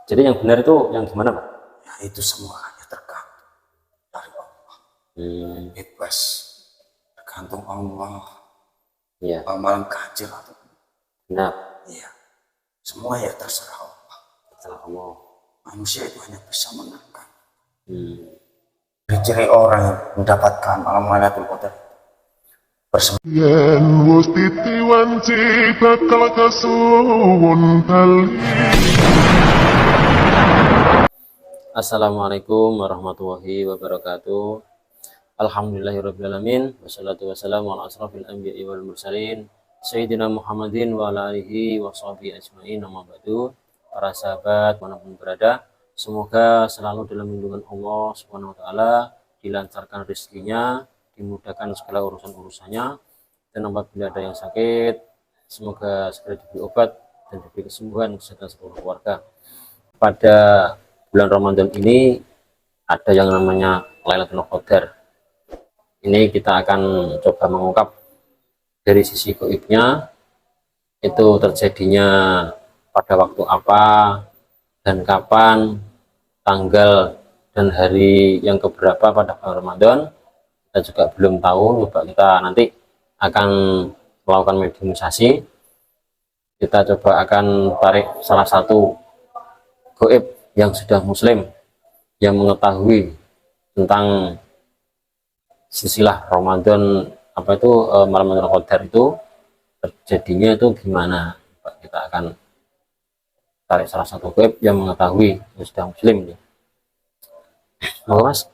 Jadi yang benar itu yang gimana, Pak? Ya itu semuanya tergantung dari Allah. Bebas, tergantung Allah. Ya, Malam ganjil atau benar. iya, semua ya terserah Allah. Terserah Allah. Manusia itu hanya bisa menangkan. Hmm. Ciri orang yang mendapatkan malam Lailatul Qadar Yen wis titiwanci bakal kasuwun bali. Assalamualaikum warahmatullahi wabarakatuh. Alhamdulillahirrabbilalamin. Wassalatu wassalamu ala asrafil anbiya'i wal mursalin Sayyidina Muhammadin wa ala alihi wa sahbihi ajma'in. Amma ba'du. Para sahabat manapun berada, semoga selalu dalam lindungan Allah Subhanahu wa taala, dilancarkan rezekinya, dimudahkan segala urusan-urusannya, dan apabila ada yang sakit, semoga segera diberi obat dan diberi kesembuhan beserta seluruh keluarga. Pada bulan Ramadan ini ada yang namanya Lailatul Qadar. Ini kita akan coba mengungkap dari sisi gaibnya, itu terjadinya pada waktu apa dan kapan, tanggal dan hari yang keberapa pada bulan Ramadan. Kita juga belum tahu, coba kita nanti akan melakukan mediumisasi. Kita coba akan tarik salah satu gaib yang sudah muslim, yang mengetahui tentang silsilah Ramadan, apa itu malam Lailatul Qadar itu terjadinya itu gimana. Kita akan tarik salah satu gaib yang mengetahui, yang sudah muslim ya. Mau Mas?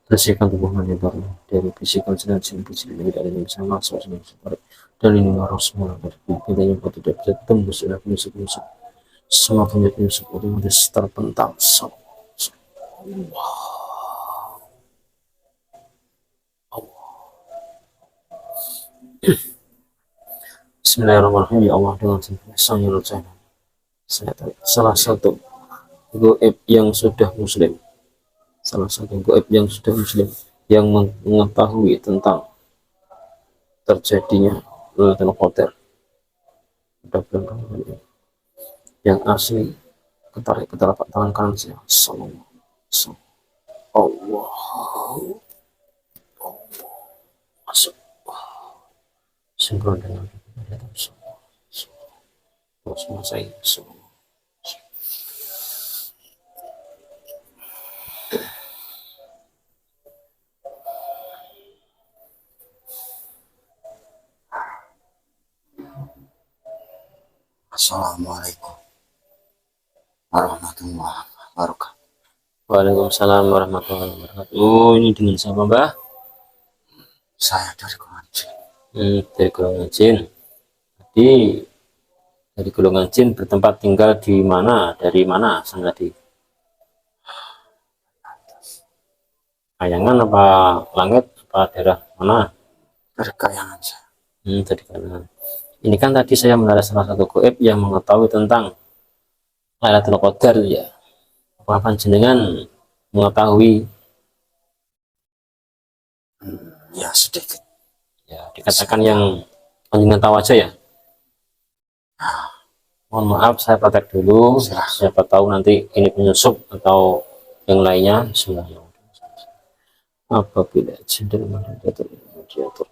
Bersihkan tubuh baru dari bisikan dan jin yang tidak ada yang bisa masuk dan ini harus semua dari kita yang tidak bisa tembus oleh musuh-musuh. Semua penyakit musuh otomatis terpental. Bismillahirrahmanirrahim. Ya Allah, dengan sang yang rencana, saya tarik salah satu gaib yang sudah muslim, salah satu gaib yang sudah muslim, yang mengetahui tentang terjadinya Lailatul Qadar pada bulan Ramadan ini, yang asli ketarik ke telapak tangan kanan saya. Allah, masuk sinkron dengan semua saya semua. Assalamualaikum warahmatullahi wabarakatuh. Waalaikumsalam warahmatullahi wabarakatuh. Oh, ini dengan siapa, Mbah? Saya dari golongan jin. Dari golongan jin. Jadi dari golongan jin bertempat tinggal di mana? Dari mana sang tadi? Kayangan apa langit apa daerah mana? Dari kayangan saya. Dari kayangan. Ini kan tadi saya menarik salah satu gaib yang mengetahui tentang Lailatul Qadar ya. Apa panjenengan mengetahui? Ya sedikit. Ya, dikatakan yang panjenengan tahu aja ya. Mohon maaf, saya praktek dulu. Siapa tahu nanti ini penyusup atau yang lainnya. Bismillahirrahmanirrahim. Apabila jendela mediator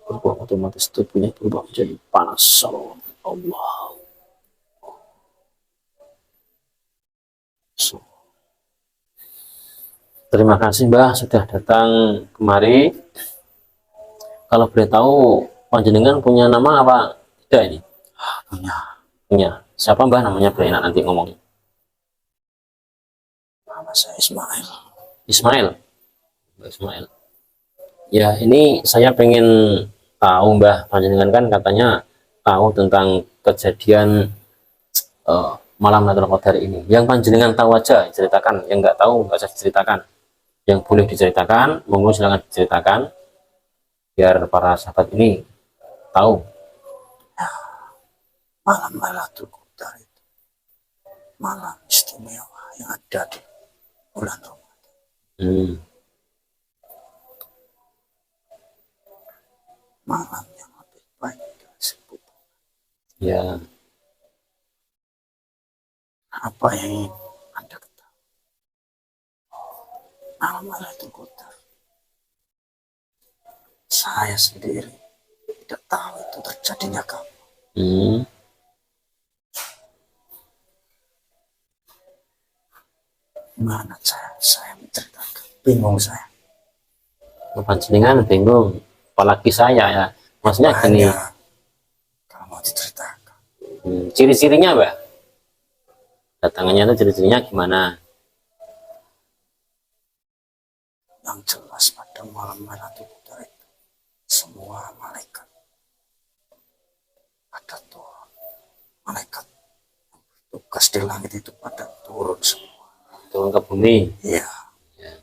berubah, otomatis tubuhnya berubah menjadi panas. Allah. Terima kasih Mbah sudah datang kemari. Kalau boleh tahu panjenengan punya nama apa tidak ini? Punya. Siapa Mbah namanya, boleh enak nanti ngomongnya. Nama saya Ismail. Ismail. Ismail. Ya, ini saya pengen tahu Mbah, panjenengan kan katanya tahu tentang kejadian malam Lailatul Qadar ini. Yang panjenengan tahu aja ceritakan, yang nggak tahu nggak usah diceritakan. Yang boleh diceritakan, monggo silakan diceritakan biar para sahabat ini tahu. Malam Lailatul Qadar itu malam istimewa yang ada di bulan Ramadan. malam yang lebih baik dari 1000 bulan. Ya. Apa yang ingin Anda ketahui? Malam Lailatul Qadar, saya sendiri tidak tahu itu terjadinya kapan. Hmm. Mana saya menceritakan, bingung saya. Panjenengan bingung, apalagi saya ya. Maksudnya gini, Hanya kalau mau diceritakan, ciri-cirinya Mbak? Datangannya itu ciri-cirinya gimana? yang jelas pada malam Lailatul Qadar itu semua malaikat pada turun. Malaikat tugas di langit itu pada turun semua. Turun ke bumi. Iya. Ya.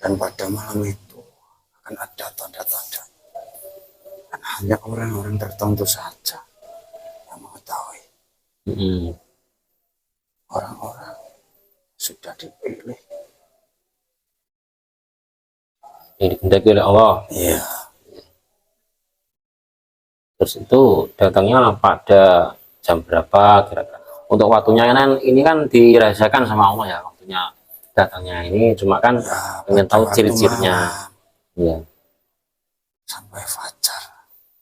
Dan pada malam itu akan ada tanda-tanda. Dan hanya orang-orang tertentu saja yang mengetahui. Orang-orang sudah dipilih. Yang dikehendaki oleh Allah. Iya. Terus itu datangnya pada jam berapa kira-kira? Untuk waktunya kan ini kan dirahasiakan sama Allah ya, waktunya datangnya ini, cuma kan Ya, ingin tahu pada waktu ciri-cirinya. malam Iya, sampai fajar.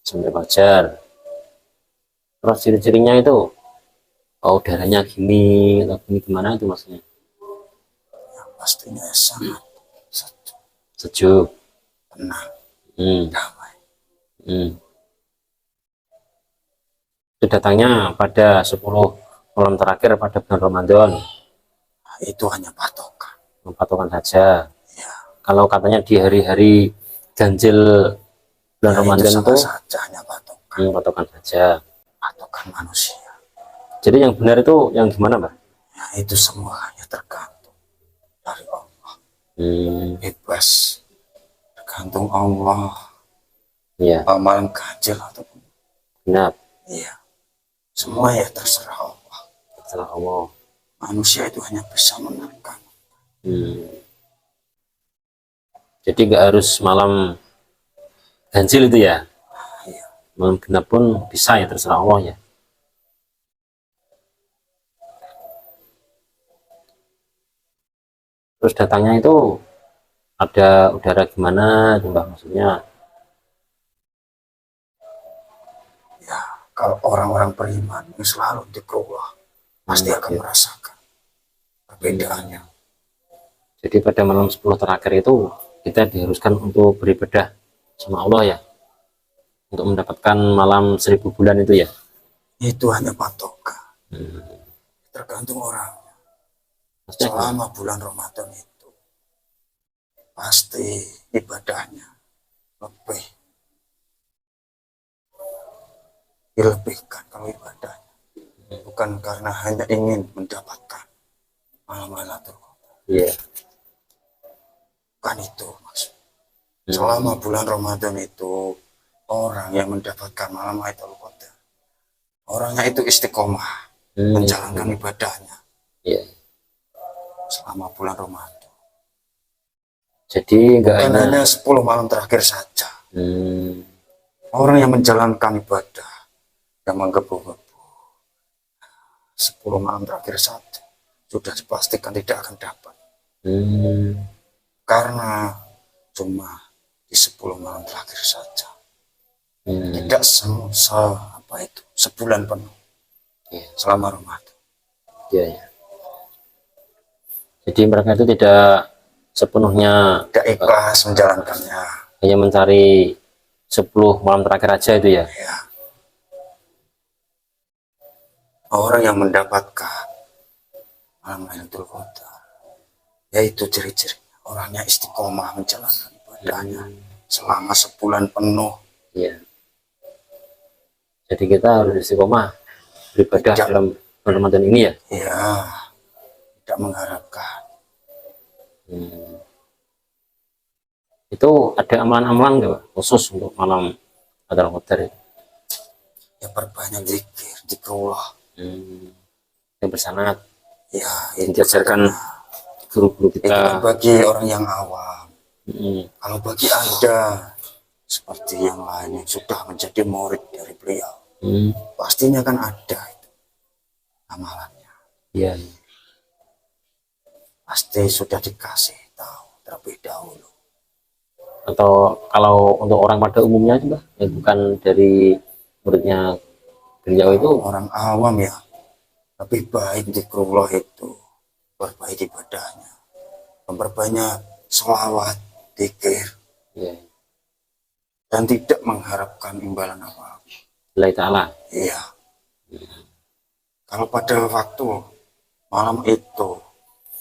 sampai fajar. Terus ciri-cirinya itu, oh, udaranya gini atau gini, gimana itu maksudnya? Yang pastinya sangat sejuk, Sejuk. tenang, Hmm. damai. Itu datangnya pada 10 malam terakhir pada bulan Ramadan. Nah, itu hanya patokan. Patokan saja. Ya, Kalau katanya di hari-hari ganjil bulan ya Ramadan itu itu sama saja hanya patokan. patokan saja. Patokan manusia. Jadi yang benar itu yang gimana, Mbak? Ya, itu semua hanya tergantung dari Allah. Bebas. Tergantung Allah. Iya, Malam ganjil ataupun. benar. Iya. Semua ya terserah Allah. Setelah Allah. Manusia itu hanya bisa menerkan. Jadi nggak harus malam ganjil itu ya. Iya. Malam genap pun bisa ya, terserah Allah ya. Terus datangnya itu ada udara gimana itu Mbak, maksudnya? Ya, kalau orang-orang beriman yang selalu dikerubah pasti akan Ya. merasakan perbedaannya. Jadi pada malam 10 terakhir itu kita diharuskan untuk beribadah sama Allah ya, untuk mendapatkan malam 1000 bulan itu ya. Itu hanya patokan. Tergantung orang. Maksudnya gimana? Selama bulan Ramadan itu pasti ibadahnya lebih dilebihkan. Kalau ibadahnya bukan karena hanya ingin mendapatkan malam Lailatul Qadar, Iya. bukan itu maksud. Selama bulan Ramadan itu orang yang mendapatkan malam Lailatul Qadar, orangnya itu istiqomah menjalankan ibadahnya Iya. selama bulan Ramadan. Jadi enggak Bukan hanya 10 malam terakhir saja. Orang yang menjalankan ibadah, yang menggebu-gebu 10 malam terakhir saja, sudah dipastikan tidak akan dapat. Karena cuma di 10 malam terakhir saja. Tidak sebulan penuh. Iya. Selama Ramadan. Iya, ya. Jadi mereka itu tidak sepenuhnya Tidak ikhlas menjalankannya. hanya mencari 10 malam terakhir aja itu ya. Ya. Orang yang mendapatkan malam Lailatul Qadar, yaitu ciri-cirinya orangnya istiqomah menjalankan ibadahnya selama sebulan penuh. Iya. Jadi kita harus istiqomah beribadah Tidak. dalam bulan Ramadan ini ya. Ya, tidak mengharapkan. Itu ada amalan-amalan nggak Pak, khusus untuk malam Lailatul Qadar itu? Ya, perbanyak zikir, zikrullah. Yang bersanad, Ya, yang itu diajarkan guru-guru itu kita. bagi orang yang awam. Kalau bagi Anda seperti yang lain yang sudah menjadi murid dari beliau. Pastinya kan ada itu amalannya. Iya. Pasti sudah dikasih tahu terlebih dahulu. Atau kalau untuk orang pada umumnya juga yang bukan dari muridnya beliau itu, Orang awam ya lebih baik zikrullah itu perbaiki ibadahnya, memperbanyak sholawat, zikir, ya, dan tidak mengharapkan imbalan apa-apa. Allah Ta'ala. Iya. Kalau pada waktu malam itu,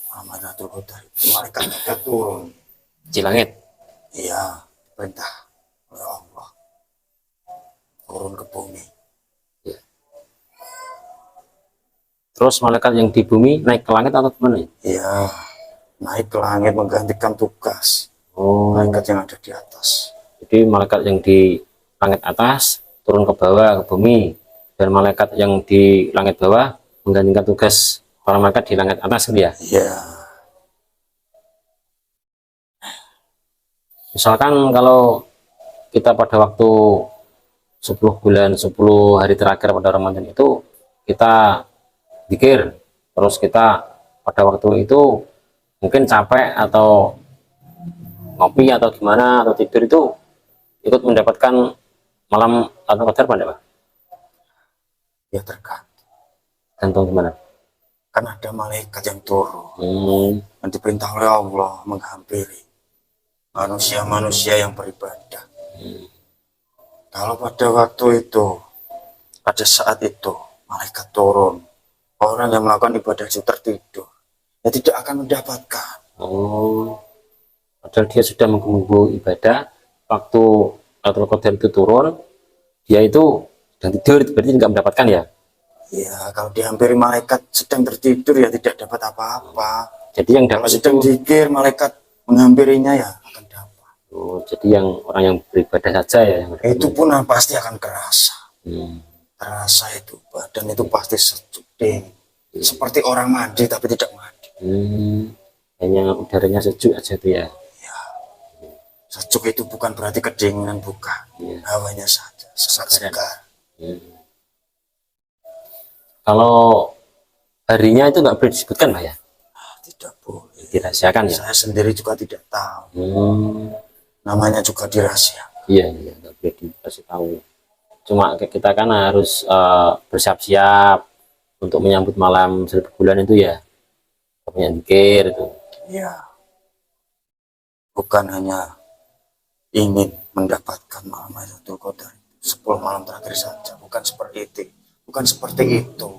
malam Lailatul Qadar, malaikat sudah turun. Di langit. Iya, perintah oleh Allah turun ke bumi. Ya. Terus malaikat yang di bumi naik ke langit atau gimana? Iya, naik ke langit menggantikan tugas malaikat yang ada di atas. Jadi malaikat yang di langit atas turun ke bawah ke bumi, dan malaikat yang di langit bawah menggantikan tugas para malaikat di langit atas gitu ya. Iya. Misalkan kalau kita pada waktu 10 bulan 10 hari terakhir pada Ramadan itu kita zikir, terus kita pada waktu itu mungkin capek atau ngopi atau gimana atau tidur, itu ikut mendapatkan malam atau Qadar pada Pak? Ya Gantung gimana? kan ada malaikat yang turun yang diperintah oleh Allah menghampiri manusia-manusia yang beribadah. Kalau pada waktu itu, pada saat itu malaikat turun, orang yang melakukan ibadah itu tertidur, ya tidak akan mendapatkan. Padahal dia sudah mengganggu ibadah, waktu Lailatul Qadar itu turun, dia itu sedang tidur, berarti nggak mendapatkan ya? Ya, kalau dihampiri malaikat sedang tertidur ya tidak dapat apa-apa. Jadi yang Kalau dapat sedang itu, zikir, malaikat menghampirinya ya akan dapat. jadi yang orang yang beribadah saja ya? Yang Itu pun pasti akan kerasa. Terasa itu, badan itu pasti sejuk, seperti orang mandi tapi tidak mandi. Hanya udaranya sejuk aja tuh ya? Ya, sejuk itu bukan berarti kedinginan, bukan. Hawanya saja, segar. Kalau harinya itu nggak boleh disebutkan Pak ya? Tidak boleh. Dirahasiakan ya? Saya sendiri juga tidak tahu. Namanya juga dirahasiakan. Iya, nggak boleh dikasih tahu. Cuma kita kan harus bersiap-siap untuk menyambut malam 1000 bulan itu ya, banyak zikir itu. Ya, bukan hanya ingin mendapatkan malam Lailatul Qadar 10 malam terakhir saja, bukan seperti itu. Bukan seperti itu.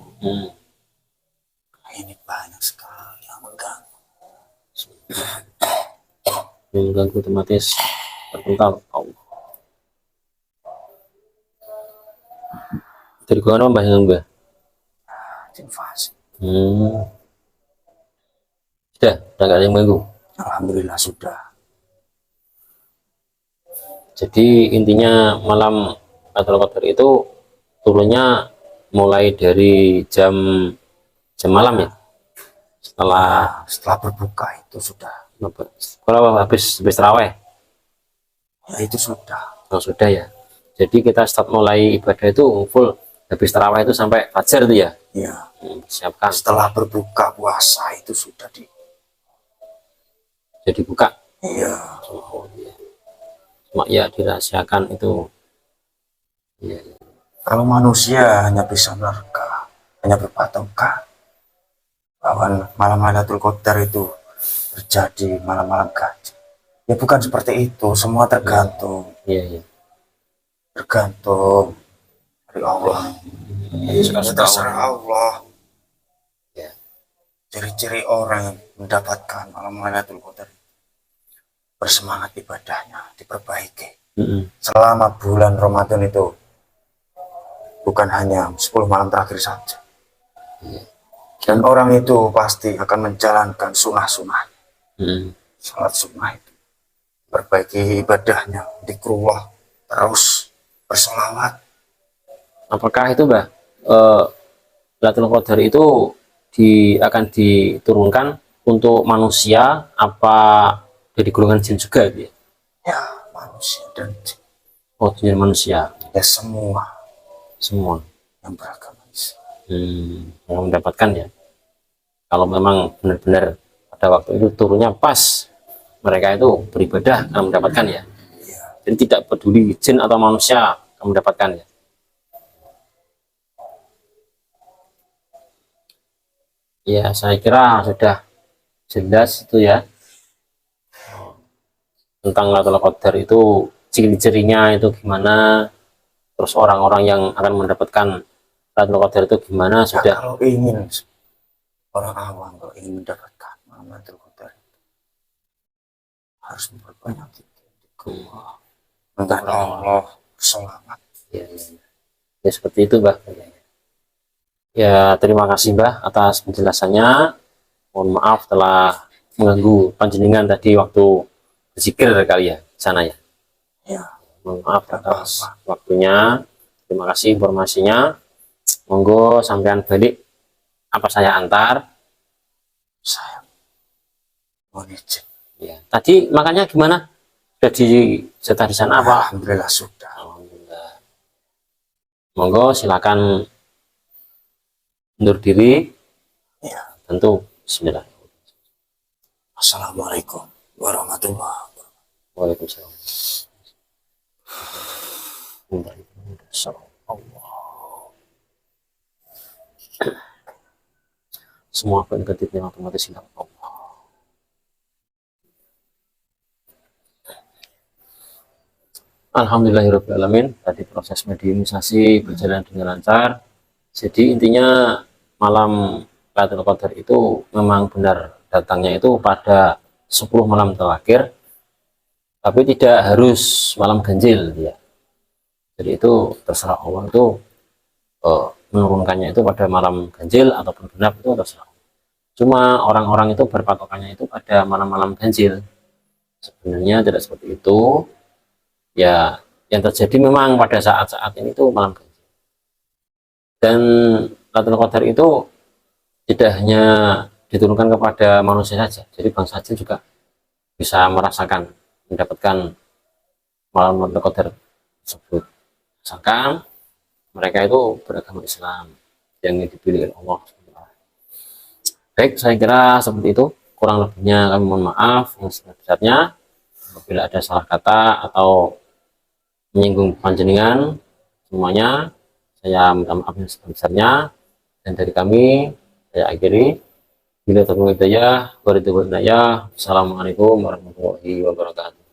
Ini banyak sekali yang mengganggu. Mengganggu otomatis terpental. Dari gua apa yang Mbak? Invasi. Sudah nggak ada yang mengganggu. Alhamdulillah sudah. Jadi intinya malam Lailatul Qadar itu turunnya mulai dari jam malam ya, Setelah berbuka itu sudah. kalau habis taraweh Ya itu sudah. sudah ya. Jadi kita start mulai ibadah itu full habis taraweh itu sampai fajar itu ya. Ya. Siapkan Setelah berbuka puasa itu sudah jadi buka. Iya. Cuma ya dirahasiakan itu. Ya. Kalau manusia hanya bisa menerka, hanya berpatokan bahwa malam Lailatul Qadar itu terjadi malam-malam ganjil. Ya bukan seperti itu, semua tergantung. Iya. Tergantung dari Allah. Terserah Allah. Ya. Ciri-ciri orang yang mendapatkan malam Lailatul Qadar, bersemangat ibadahnya, diperbaiki. Selama bulan Ramadan itu bukan hanya 10 malam terakhir saja. Dan orang itu pasti akan menjalankan sunnah-sunnah. Salat sunnah itu. Perbaiki ibadahnya, zikrullah, terus bersolawat. Apakah itu Mbak, Lailatul Qadar itu akan diturunkan untuk manusia apa dari golongan jin juga gitu ya? Ya, manusia dan jin. Oh, jin manusia Ya semua semua. yang beragama Islam. Yang mendapatkan ya. Kalau memang benar-benar pada waktu itu turunnya pas, mereka itu beribadah akan mendapatkan ya. Jadi tidak peduli jin atau manusia akan mendapatkan ya. Ya, saya kira sudah jelas itu ya, tentang Lailatul Qadar itu ciri-cirinya itu gimana, terus orang-orang yang akan mendapatkan Lailatul Qadar itu gimana Ya, sudah. kalau ingin orang awam kalau ingin mendapatkan Lailatul Qadar harus memperbanyak minta Allah selamat. Ya, ya seperti itu Mbah. Ya, terima kasih Mbah atas penjelasannya. Mohon maaf telah mengganggu panjenengan tadi waktu berzikir kali ya sana ya. Ya, Mohon maaf atas waktunya. Terima kasih informasinya. Monggo sampean balik apa saya antar. saya mohon izin. Ya, tadi makannya gimana? Sudah disetar di sana apa? Alhamdulillah sudah. Alhamdulillah. Monggo silakan undur diri. Ya. Tentu bismillah. Assalamualaikum warahmatullahi wabarakatuh. Waalaikumsalam. Allah. Semua negatifnya otomatis hilang. Allah. Alhamdulillahirrahmanirrahim. Tadi proses mediumisasi berjalan dengan lancar. Jadi intinya malam Lailatul Qadar itu memang benar datangnya itu pada 10 malam terakhir, tapi tidak harus malam ganjil ya. Jadi itu terserah Allah itu menurunkannya itu pada malam ganjil ataupun genap itu terserah. Cuma orang-orang itu berpatokannya itu pada malam-malam ganjil. Sebenarnya tidak seperti itu. Ya, yang terjadi memang pada saat-saat ini itu malam ganjil. Dan Lailatul Qadar itu tidak hanya diturunkan kepada manusia saja, jadi bangsa jin juga bisa merasakan, mendapatkan malam Lailatul Qadar tersebut. Misalkan mereka itu beragama Islam yang dipilih oleh Allah. Baik, saya kira seperti itu. Kurang lebihnya kami mohon maaf yang sebesar-besarnya apabila ada salah kata atau menyinggung panjenengan semuanya. Saya minta maaf yang sebesar-besarnya, dan dari kami saya akhiri. Bila terlalu hidayah, Assalamualaikum warahmatullahi wabarakatuh.